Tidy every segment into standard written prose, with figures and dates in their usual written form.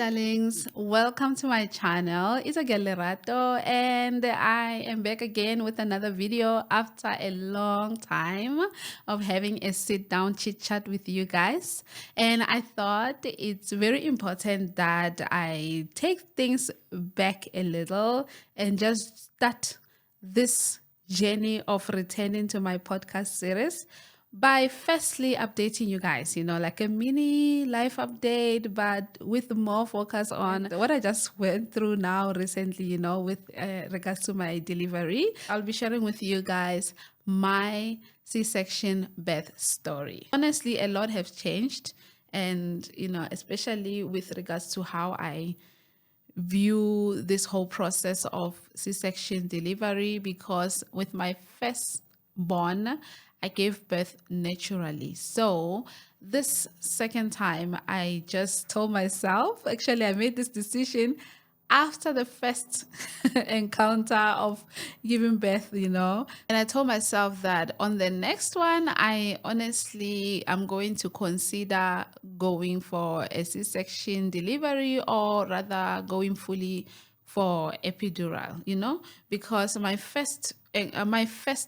darlings, welcome to my channel. It's a girl Lerato, and I am back again with another video after a long time of having a sit down chit chat with you guys. And I thought it's very important that I take things back a little and just start this journey of returning to my podcast series by firstly updating you guys, like a mini life update, but with more focus on what I just went through now recently, with regards to my delivery. I'll be sharing with you guys my C-section birth story. Honestly, a lot have changed, and, especially with regards to how I view this whole process of C-section delivery, because with my first born, I gave birth naturally. So this second time, I just told myself, actually, I made this decision after the first encounter of giving birth, and I told myself that on the next one, I honestly am going to consider going for a C-section delivery, or rather going fully for epidural, because my first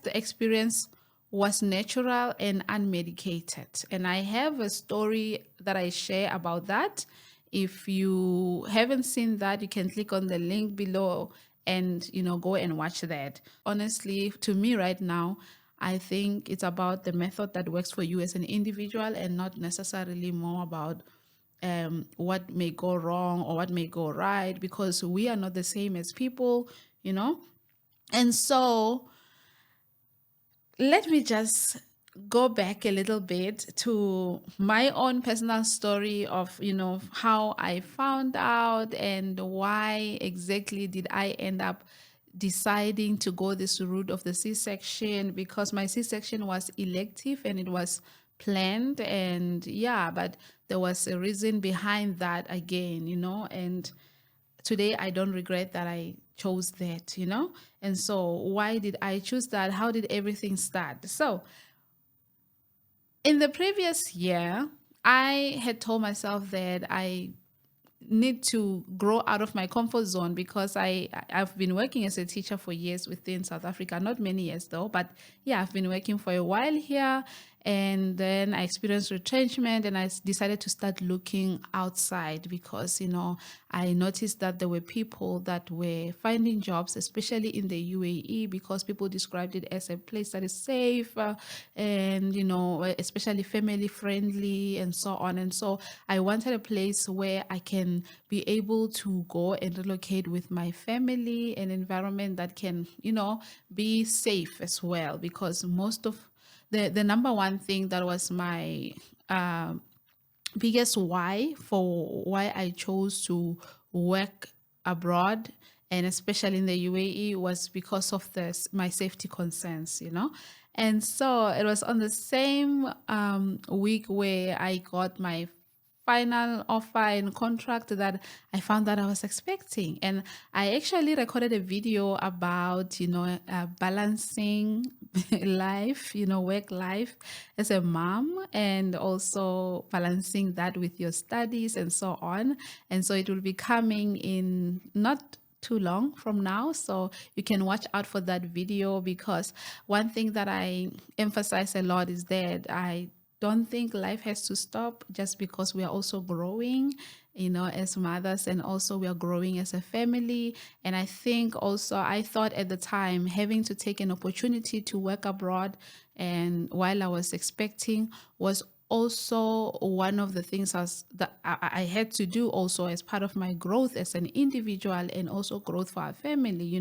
experience was natural and unmedicated. And I have a story that I share about that. If you haven't seen that, you can click on the link below and go and watch that. Honestly, to me right now, I think it's about the method that works for you as an individual, and not necessarily more about what may go wrong or what may go right, because we are not the same as people, and so let me just go back a little bit to my own personal story of, how I found out and why exactly did I end up deciding to go this route of the C-section, because my C-section was elective and it was planned, and yeah, but there was a reason behind that again, and today I don't regret that I chose that, And so why did I choose that? How did everything start? So in the previous year, I had told myself that I need to grow out of my comfort zone, because I've been working as a teacher for years within South Africa, not many years though, but yeah, I've been working for a while here, and then I experienced retrenchment, and I decided to start looking outside, because I noticed that there were people that were finding jobs, especially in the UAE, because people described it as a place that is safe, and especially family friendly and so on. And so I wanted a place where I can be able to go and relocate with my family, an environment that can be safe as well, because most of the number one thing that was my biggest why for why I chose to work abroad, and especially in the UAE, was because of my safety concerns, And so it was on the same week where I got my final offer and contract that I found that I was expecting. And I actually recorded a video about, balancing life, work life as a mom, and also balancing that with your studies and so on. And so it will be coming in not too long from now, so you can watch out for that video, because one thing that I emphasize a lot is that I don't think life has to stop just because we are also growing, as mothers, and also we are growing as a family. And I think also, I thought at the time, having to take an opportunity to work abroad and while I was expecting was also one of the things that I had to do also as part of my growth as an individual, and also growth for our family,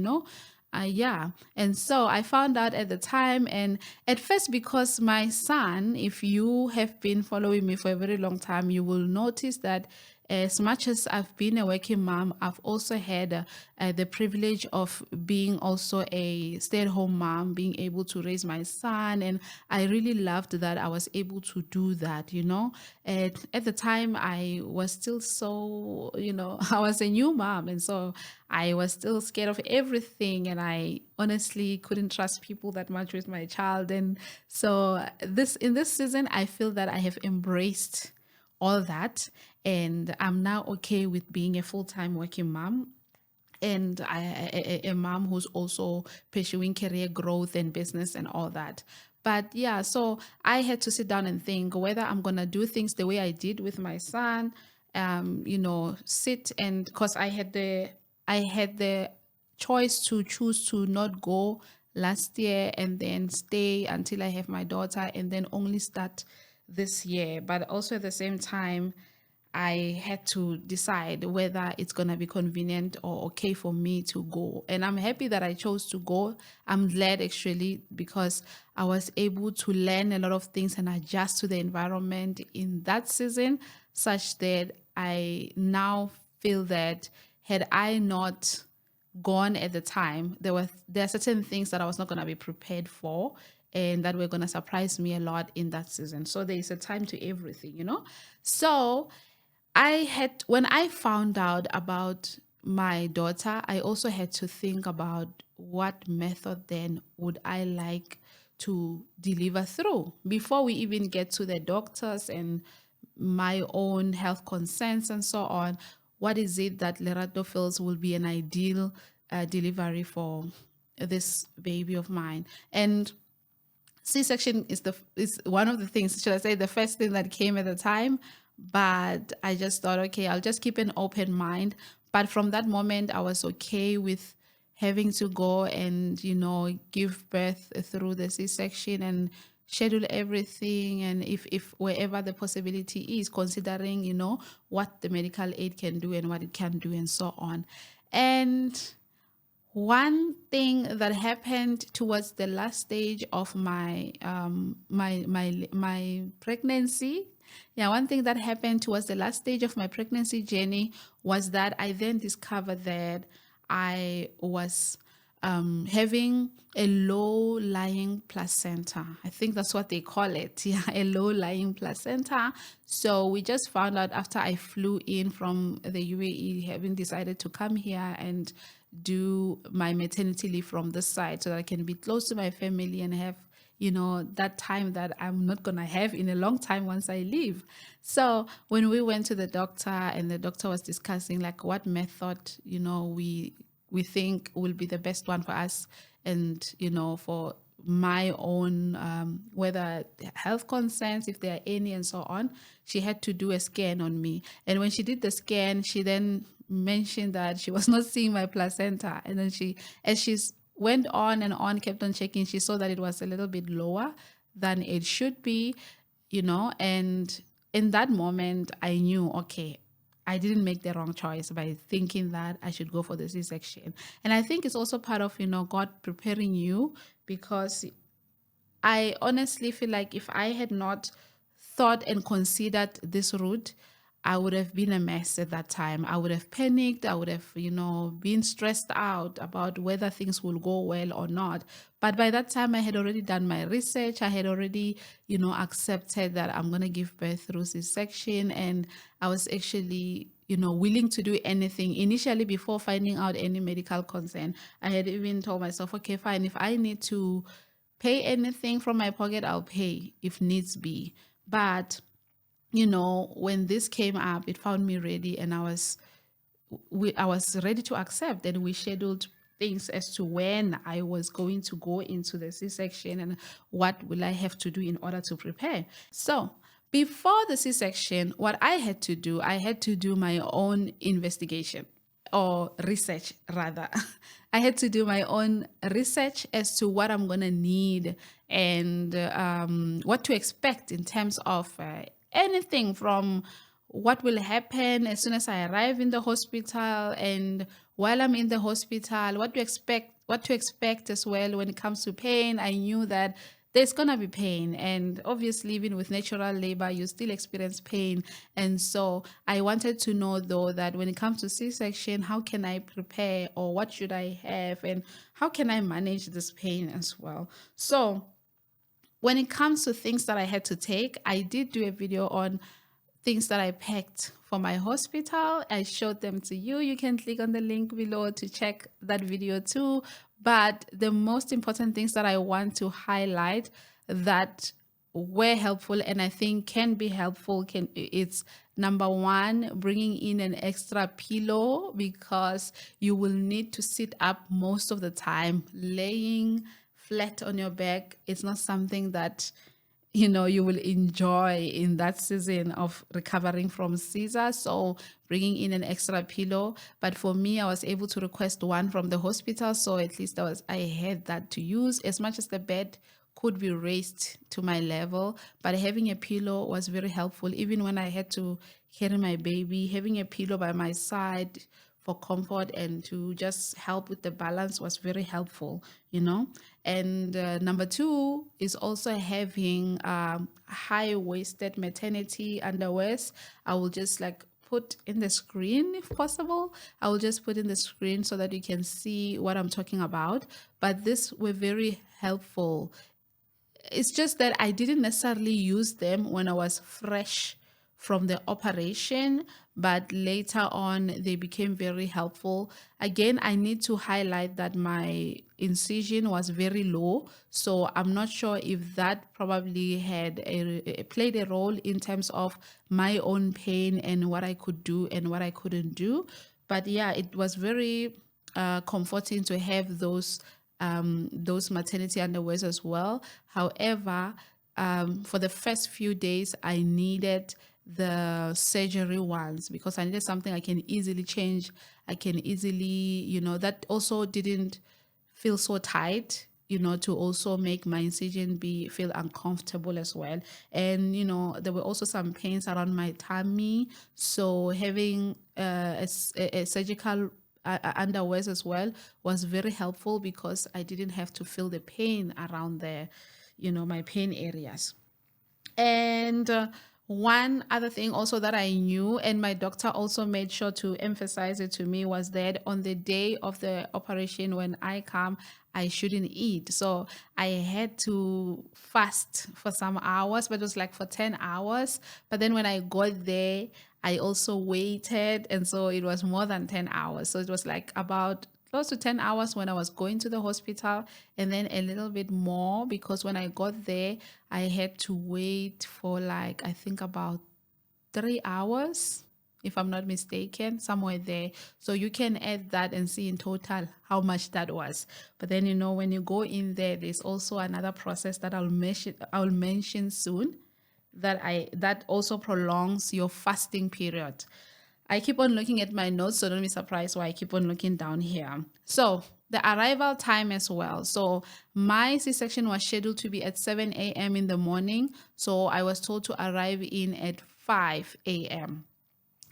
yeah. And so I found out at the time, and at first, because my son, if you have been following me for a very long time, you will notice that as much as I've been a working mom, I've also had the privilege of being also a stay-at-home mom, being able to raise my son. And I really loved that I was able to do that, At the time, I was still so, I was a new mom. And so I was still scared of everything. And I honestly couldn't trust people that much with my child. And so in this season, I feel that I have embraced all that. And I'm now okay with being a full-time working mom, and a mom who's also pursuing career growth and business and all that. But yeah, so I had to sit down and think whether I'm gonna do things the way I did with my son. Sit, and because I had the choice to choose to not go last year and then stay until I have my daughter and then only start this year. But also at the same time, I had to decide whether it's going to be convenient or okay for me to go. And I'm happy that I chose to go. I'm glad actually, because I was able to learn a lot of things and adjust to the environment in that season, such that I now feel that had I not gone at the time, there are certain things that I was not going to be prepared for and that were going to surprise me a lot in that season. So there is a time to everything. So when I found out about my daughter, I also had to think about what method then would I like to deliver through before we even get to the doctors and my own health concerns and so on. What is it that Lerato feels will be an ideal delivery for this baby of mine? And C-section is one of the things, should I say, the first thing that came at the time. But I just thought, okay, I'll just keep an open mind. But from that moment, I was okay with having to go and, give birth through the C-section and schedule everything. And if wherever the possibility is, considering, what the medical aid can do and what it can do and so on. And one thing that happened towards the last stage of my pregnancy, yeah, one thing that happened towards the last stage of my pregnancy journey was that I then discovered that I was having a low-lying placenta. I think that's what they call it. Yeah, a low-lying placenta. So we just found out after I flew in from the UAE, having decided to come here and do my maternity leave from this side so that I can be close to my family and have that time that I'm not gonna have in a long time once I leave. So when we went to the doctor and the doctor was discussing like what method we think will be the best one for us, and for my own whether health concerns, if there are any and so on, she had to do a scan on me. And when she did the scan, she then mentioned that she was not seeing my placenta, and then as she's went on and on, kept on checking, she saw that it was a little bit lower than it should be, and in that moment I knew, okay, I didn't make the wrong choice by thinking that I should go for the C-section. And I think it's also part of, God preparing you, because I honestly feel like if I had not thought and considered this route, I would have been a mess at that time. I would have panicked. I would have, been stressed out about whether things will go well or not. But by that time, I had already done my research. I had already, accepted that I'm going to give birth through C-section. And I was actually, willing to do anything. Initially, before finding out any medical concern, I had even told myself, okay, fine, if I need to pay anything from my pocket, I'll pay if needs be. But when this came up, it found me ready, and I was ready to accept. And we scheduled things as to when I was going to go into the C-section and what will I have to do in order to prepare. So before the C-section, what I had to do my own investigation, or research rather. I had to do my own research as to what I'm going to need and what to expect in terms of anything from what will happen as soon as I arrive in the hospital, and while I'm in the hospital, what to expect as well when it comes to pain. I knew that there's gonna be pain, and obviously even with natural labor you still experience pain. And so I wanted to know, though, that when it comes to C-section, how can I prepare, or what should I have, and how can I manage this pain as well. So when it comes to things that I had to take, I did do a video on things that I packed for my hospital. I showed them to you. You can click on the link below to check that video too. But the most important things that I want to highlight that were helpful and I think can be helpful, it's number one, bringing in an extra pillow, because you will need to sit up most of the time. Laying flat on your back, it's not something that you will enjoy in that season of recovering from Caesar. So bringing in an extra pillow. But for me, I was able to request one from the hospital. So at least I had that to use, as much as the bed could be raised to my level. But having a pillow was very helpful. Even when I had to carry my baby, having a pillow by my side for comfort and to just help with the balance was very helpful. And number two is also having high-waisted maternity underwears. I will just like put in the screen if possible. I will just put in the screen so that you can see what I'm talking about. But these were very helpful. It's just that I didn't necessarily use them when I was fresh from the operation, but later on they became very helpful. Again, I need to highlight that my incision was very low, so I'm not sure if that probably played a role in terms of my own pain and what I could do and what I couldn't do. But yeah, it was very comforting to have those maternity underwears as well. However, for the first few days, I needed the surgery ones because I needed something I can easily change. I can easily, that also didn't feel so tight, to also make my incision feel uncomfortable as well. And there were also some pains around my tummy, so having a surgical underwears as well was very helpful because I didn't have to feel the pain around there, my pain areas. And one other thing also that I knew, and my doctor also made sure to emphasize it to me, was that on the day of the operation, when I come, I shouldn't eat. So I had to fast for some hours, but it was like for 10 hours. But then when I got there, I also waited. And so it was more than 10 hours. So it was like about close to 10 hours when I was going to the hospital, and then a little bit more because when I got there, I had to wait for like, I think about 3 hours, if I'm not mistaken, somewhere there. So you can add that and see in total how much that was. But then, when you go in there, there's also another process that I'll mention soon that also prolongs your fasting period. I keep on looking at my notes, so don't be surprised why I keep on looking down here. So the arrival time as well. So my C-section was scheduled to be at 7 a.m. in the morning. So I was told to arrive in at 5 a.m.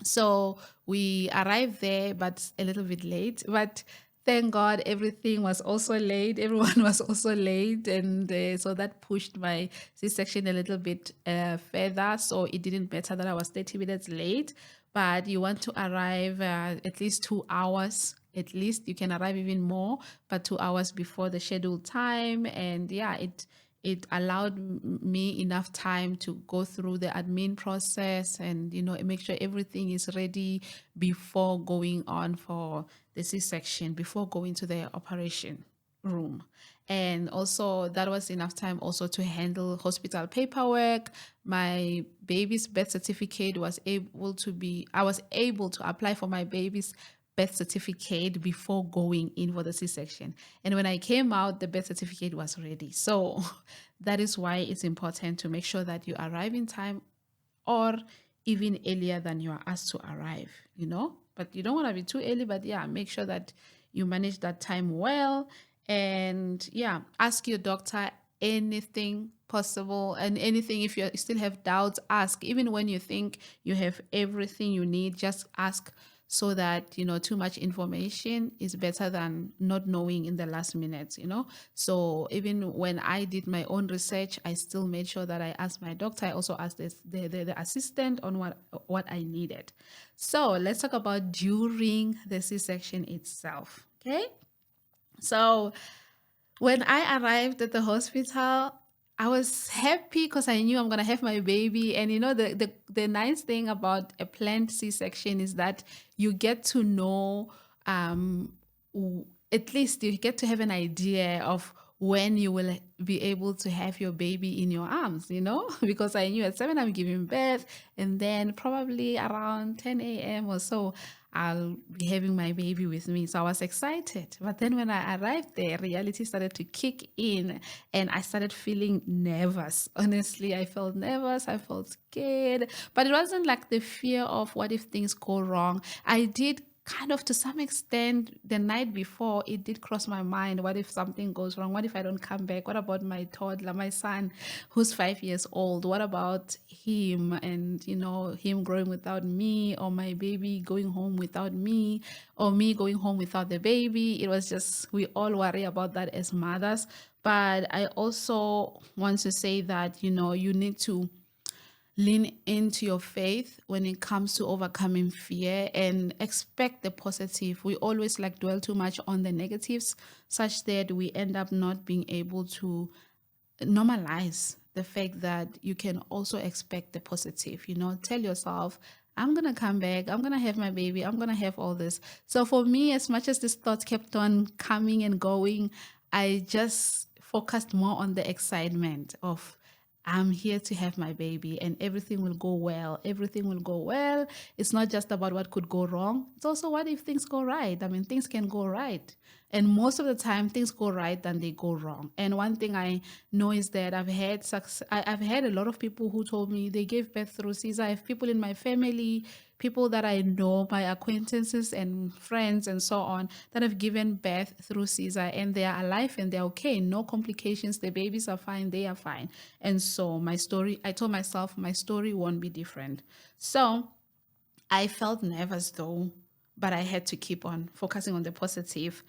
So we arrived there, but a little bit late. But thank God everything was also late. Everyone was also late. And so that pushed my C-section a little bit further. So it didn't matter that I was 30 minutes late. But you want to arrive at least 2 hours. At least you can arrive even more, but 2 hours before the scheduled time. And yeah, it allowed me enough time to go through the admin process and make sure everything is ready before going on for the C-section, before going to the operation room. And also that was enough time also to handle hospital paperwork. My baby's birth certificate I was able to apply for my baby's birth certificate before going in for the C-section. And when I came out, the birth certificate was ready. So that is why it's important to make sure that you arrive in time or even earlier than you are asked to arrive. But you don't want to be too early, but yeah, make sure that you manage that time well. And yeah, ask your doctor anything possible, and anything, if you still have doubts, ask. Even when you think you have everything you need, just ask, so that too much information is better than not knowing in the last minute. So even when I did my own research, I still made sure that I asked my doctor. I also asked the assistant on what I needed. So let's talk about during the C-section itself. Okay, so when I arrived at the hospital, I was happy because I knew I'm gonna have my baby. And the nice thing about a planned C-section is that you get to know, at least you get to have an idea of when you will be able to have your baby in your arms, because I knew at 7 I'm giving birth, and then probably around 10 a.m. or so, I'll be having my baby with me. So I was excited. But then when I arrived there, reality started to kick in and I started feeling nervous. Honestly, I felt nervous. I felt scared. But it wasn't like the fear of what if things go wrong. I did kind of, to some extent, the night before, it did cross my mind, what if something goes wrong? What if I don't come back? What about my toddler, my son, who's 5 years old? What about him, and him growing without me, or my baby going home without me, or me going home without the baby? It was just, we all worry about that as mothers. But I also want to say that you need to lean into your faith when it comes to overcoming fear and expect the positive. We always dwell too much on the negatives, such that we end up not being able to normalize the fact that you can also expect the positive. Tell yourself, I'm going to come back, I'm going to have my baby, I'm going to have all this. So for me, as much as this thought kept on coming and going, I just focused more on the excitement of, I'm here to have my baby and everything will go well. Everything will go well. It's not just about what could go wrong. It's also what if things go right. I mean, things can go right. And most of the time, things go right than they go wrong. And one thing I know is that I've had a lot of people who told me they gave birth through Caesar. I have people in my family, people that I know, my acquaintances and friends and so on, that have given birth through Caesar, and they are alive and they're okay. No complications. The babies are fine. They are fine. And so I told myself my story won't be different. So I felt nervous though, but I had to keep on focusing on the positive.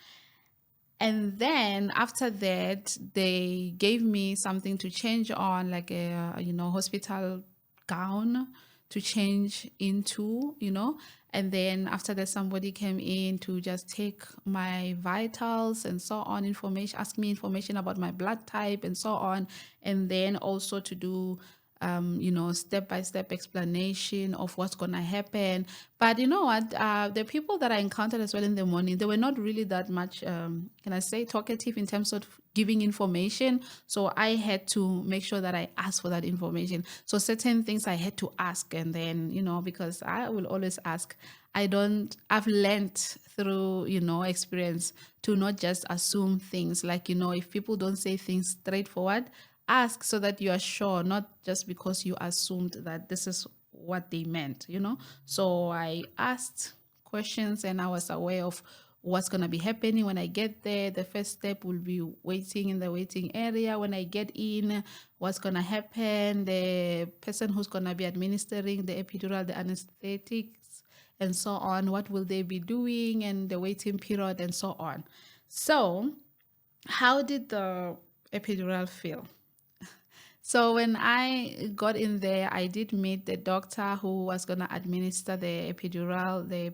And then after that, they gave me something to change on, like a, hospital gown to change into. And then after that, somebody came in to just take my vitals and so on, ask me information about my blood type and so on. And then also to do step-by-step explanation of what's going to happen. But you know what? The people that I encountered as well in the morning, they were not really that much, can I say, talkative in terms of giving information. So I had to make sure that I asked for that information. So certain things I had to ask. And then, because I will always ask, I've learned through, experience to not just assume things. If people don't say things straightforward, ask so that you are sure, not just because you assumed that this is what they meant. So I asked questions and I was aware of what's going to be happening when I get there. The first step will be waiting in the waiting area. When I get in, what's going to happen, the person who's going to be administering the epidural, the anesthetics, and so on, what will they be doing, and the waiting period, and so on. So how did the epidural feel? So when I got in there, I did meet the doctor who was gonna administer the epidural, the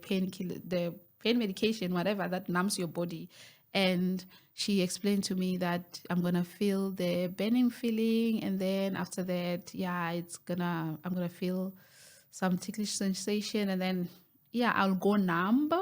pain medication, whatever that numbs your body. And she explained to me that I'm gonna feel the burning feeling, and then after that, yeah, I'm gonna feel some ticklish sensation, and then yeah, I'll go numb.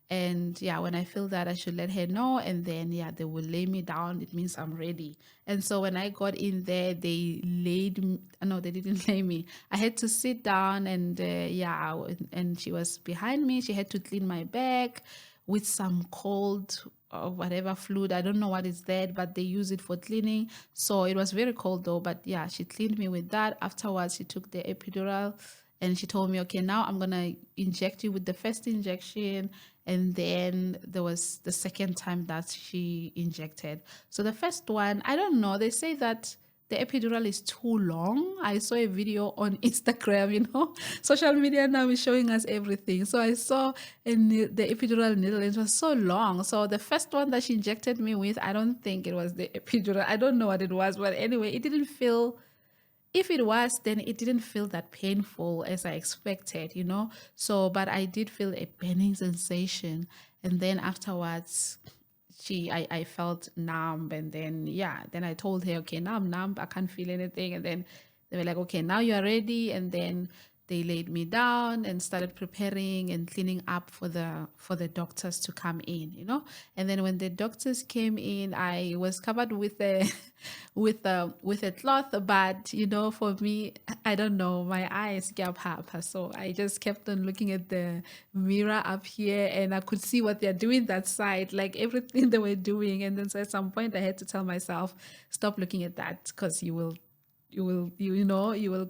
And yeah, when I feel that, I should let her know. And then, yeah, they will lay me down. It means I'm ready. And so when I got in there, they laid me. No, they didn't lay me. I had to sit down, and and she was behind me. She had to clean my back with some cold or whatever fluid. I don't know what is that, but they use it for cleaning. So it was very cold though. But yeah, she cleaned me with that. Afterwards, she took the epidural and she told me, okay, now I'm going to inject you with the first injection. And then there was the second time that she injected. So the first one, I don't know, they say that the epidural is too long. I saw a video on Instagram. Social media now is showing us everything. So I saw the epidural needle, it was so long. So the first one that she injected me with, I don't think it was the epidural. I don't know what it was, but anyway, it didn't feel, if it was, then it didn't feel that painful as I expected. So, but I did feel a burning sensation. And then afterwards, I felt numb. And then, yeah, then I told her, okay, now I'm numb. I can't feel anything. And then they were like, okay, now you're ready. And then they laid me down and started preparing and cleaning up for the doctors to come in, and then when the doctors came in, I was covered with a with a cloth, but for me, I don't know, my eyes gap up, so I just kept on looking at the mirror up here, and I could see what they're doing that side, like everything they were doing. And then so at some point I had to tell myself, stop looking at that, because you will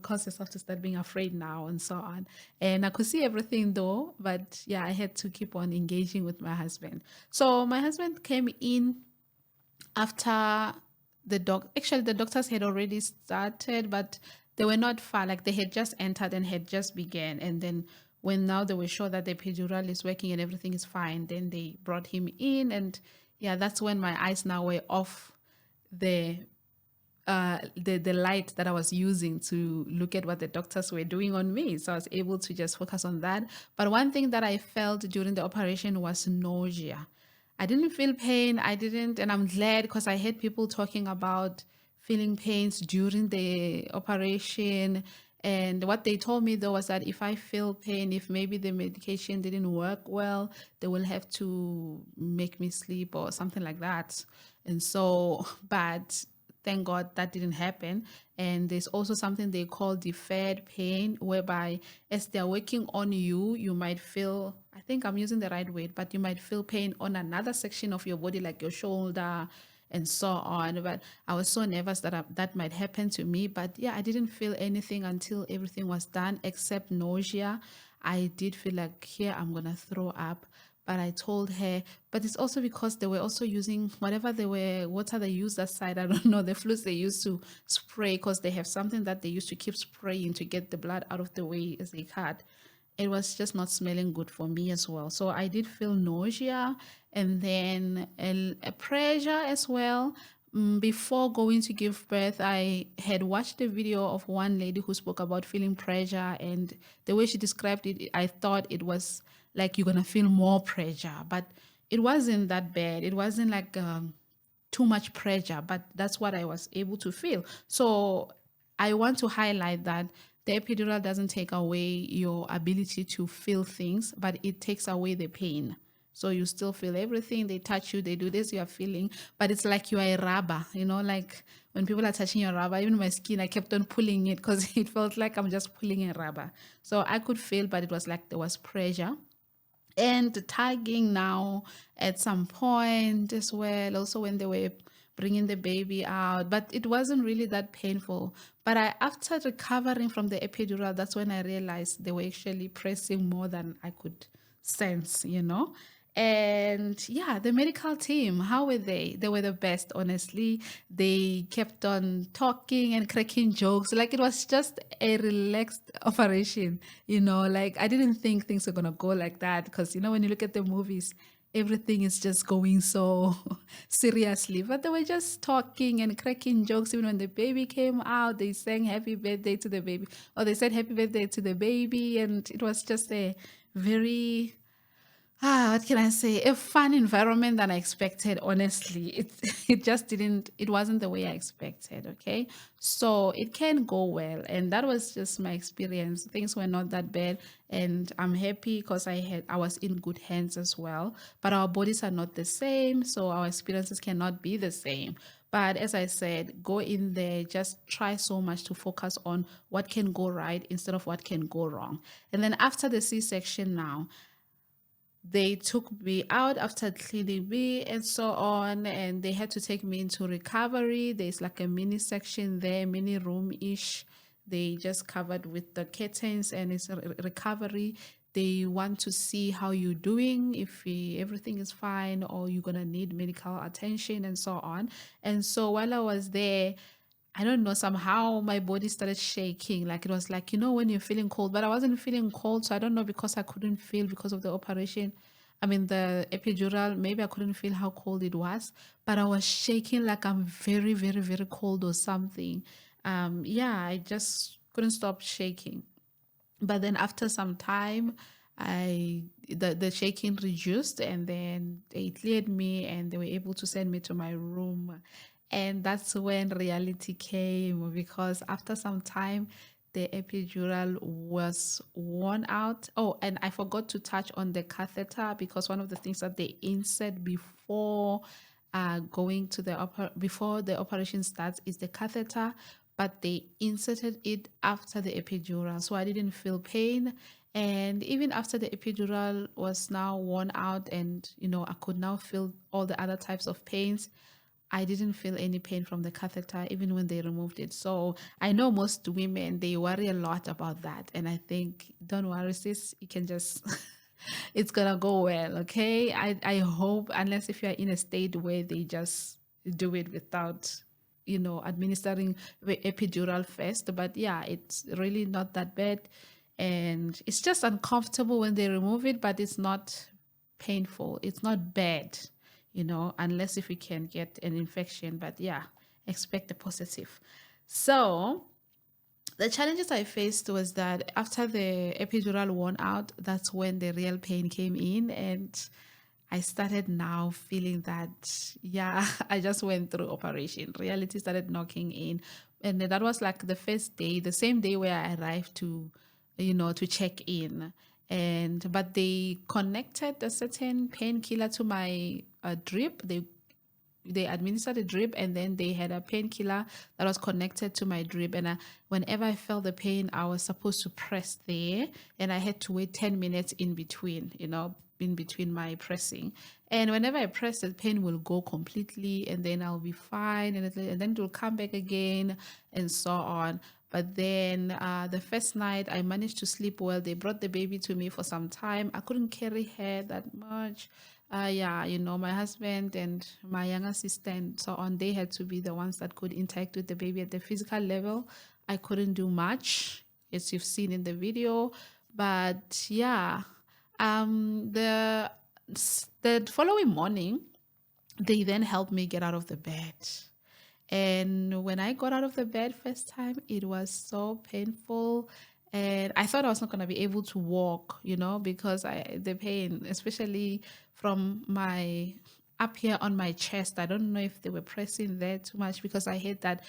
cause yourself to start being afraid now, and so on. And I could see everything though, but yeah, I had to keep on engaging with my husband. So my husband came in after actually the doctors had already started, but they were not far, like they had just entered and had just began. And then when now they were sure that the epidural is working and everything is fine, then they brought him in. And yeah, that's when my eyes now were off the the light that I was using to look at what the doctors were doing on me. So I was able to just focus on that. But one thing that I felt during the operation was nausea. I didn't feel pain. I didn't, and I'm glad, because I heard people talking about feeling pains during the operation. And what they told me though was that if I feel pain, if maybe the medication didn't work well, they will have to make me sleep or something like that. And so, but thank God that didn't happen. And there's also something they call deferred pain, whereby as they're working on you, you might feel, I think I'm using the right word, but you might feel pain on another section of your body, like your shoulder and so on. But I was so nervous that that might happen to me. But yeah, I didn't feel anything until everything was done, except nausea. I did feel like, here, I'm going to throw up. But I told her, but it's also because they were also using water they use that side. I don't know, the fluids they used to spray, because they have something that they used to keep spraying to get the blood out of the way as they cut. It was just not smelling good for me as well. So I did feel nausea, and then a pressure as well. Before going to give birth, I had watched a video of one lady who spoke about feeling pressure, and the way she described it, I thought it was like you're gonna feel more pressure, but it wasn't that bad. It wasn't like too much pressure, but that's what I was able to feel. So I want to highlight that the epidural doesn't take away your ability to feel things, but it takes away the pain. So you still feel everything. They touch you, they do this, you are feeling, but it's like you are a rubber, like when people are touching your rubber, even my skin, I kept on pulling it because it felt like I'm just pulling a rubber. So I could feel, but it was like there was pressure and tagging now at some point as well, also when they were bringing the baby out, but it wasn't really that painful. But after recovering from the epidural, that's when I realized they were actually pressing more than I could sense. And yeah, the medical team, how were they? They were the best, honestly. They kept on talking and cracking jokes. Like it was just a relaxed operation, like I didn't think things were going to go like that, because, when you look at the movies, everything is just going so seriously. But they were just talking and cracking jokes. Even when the baby came out, they sang happy birthday to the baby, or they said happy birthday to the baby. And it was just a very what can I say? A fun environment than I expected, honestly. It it just didn't, it wasn't the way I expected, okay? So it can go well. And that was just my experience. Things were not that bad. And I'm happy because I was in good hands as well. But our bodies are not the same, so our experiences cannot be the same. But as I said, go in there, just try so much to focus on what can go right instead of what can go wrong. And then after the C-section now, they took me out after cleaning me and so on, and they had to take me into recovery. There's like a mini section there, mini room-ish. They just covered with the curtains, and it's a recovery. They want to see how you're doing, if everything is fine, or you're gonna need medical attention and so on. And so while I was there, I don't know, somehow my body started shaking. Like it was like, when you're feeling cold, but I wasn't feeling cold. So I don't know, because I couldn't feel because of the operation. I mean, the epidural, maybe I couldn't feel how cold it was, but I was shaking like I'm very, very, very cold or something. Yeah, I just couldn't stop shaking. But then after some time, the shaking reduced, and then they cleared me and they were able to send me to my room. And that's when reality came, because after some time the epidural was worn out. Oh, and I forgot to touch on the catheter, because one of the things that they insert before going to the before the operation starts is the catheter, but they inserted it after the epidural, so I didn't feel pain. And even after the epidural was now worn out, and I could now feel all the other types of pains, I didn't feel any pain from the catheter, even when they removed it. So I know most women, they worry a lot about that. And I think, don't worry, sis, you can just, it's going to go well, okay? I hope, unless if you're in a state where they just do it without, administering the epidural first. But yeah, it's really not that bad. And it's just uncomfortable when they remove it, but it's not painful. It's not bad, unless if we can get an infection. But yeah, expect a positive. So the challenges I faced was that after the epidural worn out, that's when the real pain came in. And I started now feeling that, yeah, I just went through operation. Reality started knocking in. And that was like the first day, the same day where I arrived to check in. But they connected a certain painkiller to my drip. They administered a drip, and then they had a painkiller that was connected to my drip. And whenever I felt the pain, I was supposed to press there, and I had to wait 10 minutes in between, in between my pressing. And whenever I press, the pain will go completely, and then I'll be fine, and then it will come back again, and so on. But then the first night I managed to sleep well. They brought the baby to me for some time. I couldn't carry her that much. Yeah, my husband and my younger sister and so on, they had to be the ones that could interact with the baby at the physical level. I couldn't do much, as you've seen in the video. But yeah, the following morning, they then helped me get out of the bed. And when I got out of the bed first time, it was so painful. And I thought I was not going to be able to walk, because the pain, especially from my up here on my chest, I don't know if they were pressing there too much, because I hate that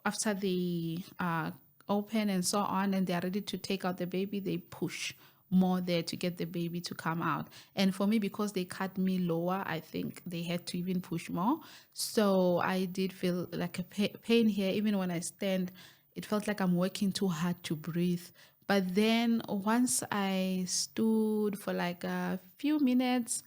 after the open and so on, and they are ready to take out the baby, they push more there to get the baby to come out. And for me, because they cut me lower, I think they had to even push more. So I did feel like a pain here. Even when I stand, it felt like I'm working too hard to breathe. But then once I stood for like a few minutes,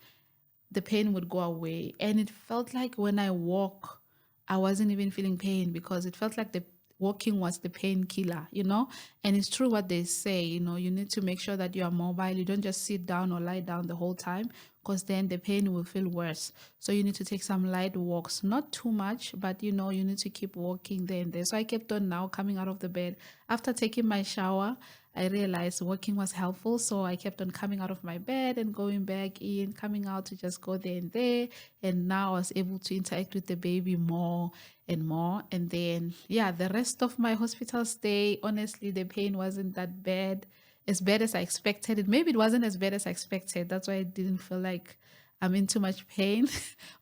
the pain would go away. And it felt like when I walk, I wasn't even feeling pain, because it felt like the walking was the painkiller. And it's true what they say, you need to make sure that you are mobile. You don't just sit down or lie down the whole time, because then the pain will feel worse. So you need to take some light walks, not too much, but you need to keep walking there and there. So I kept on now coming out of the bed. After taking my shower, I realized walking was helpful. So I kept on coming out of my bed and going back in, coming out to just go there and there. And now I was able to interact with the baby more and more. And then, yeah, the rest of my hospital stay, honestly, the pain wasn't that bad, as bad as I expected it. Maybe it wasn't as bad as I expected. That's why I didn't feel like I'm in too much pain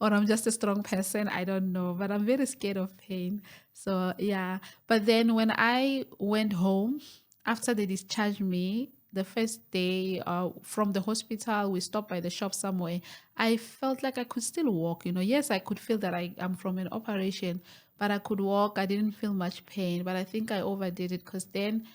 or I'm just a strong person. I don't know, but I'm very scared of pain. So, yeah. But then when I went home, after they discharged me, the first day from the hospital, we stopped by the shop somewhere. I felt like I could still walk. Yes, I could feel that I am from an operation, but I could walk. I didn't feel much pain, but I think I overdid it, because then,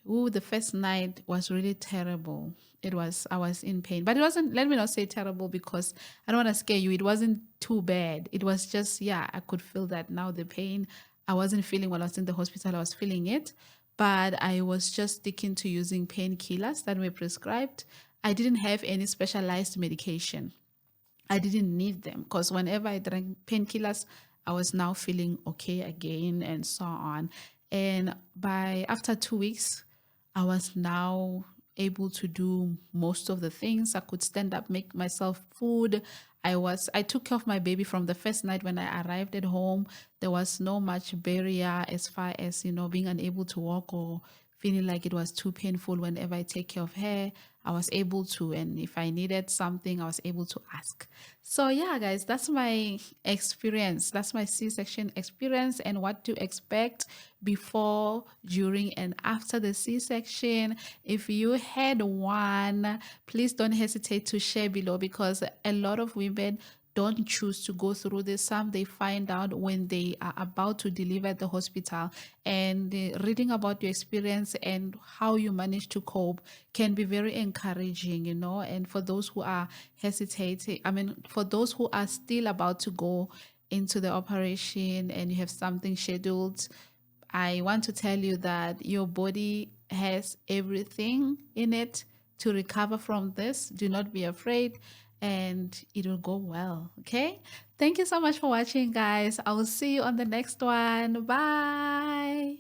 ooh, the first night was really terrible. I was in pain, but it wasn't, let me not say terrible, because I don't want to scare you. It wasn't too bad. It was just, yeah, I could feel that now the pain. I wasn't feeling while I was in the hospital, I was feeling it, but I was just sticking to using painkillers that were prescribed. I didn't have any specialized medication. I didn't need them, because whenever I drank painkillers, I was now feeling okay again and so on. And by after 2 weeks, I was now able to do most of the things. I could stand up, make myself food. I took care of my baby from the first night when I arrived at home. There was no much barrier as far as, being unable to walk or feeling like it was too painful. Whenever I take care of her, I was able to, and if I needed something, I was able to ask. So yeah, guys, that's my experience. That's my C-section experience and what to expect before, during, and after the C-section. If you had one, please don't hesitate to share below, because a lot of women don't choose to go through this. Some they find out when they are about to deliver at the hospital, and reading about your experience and how you manage to cope can be very encouraging, and for those who are hesitating, for those who are still about to go into the operation and you have something scheduled, I want to tell you that your body has everything in it to recover from this. Do not be afraid, and it will go well. Okay. Thank you so much for watching, guys. I will see you on the next one. Bye.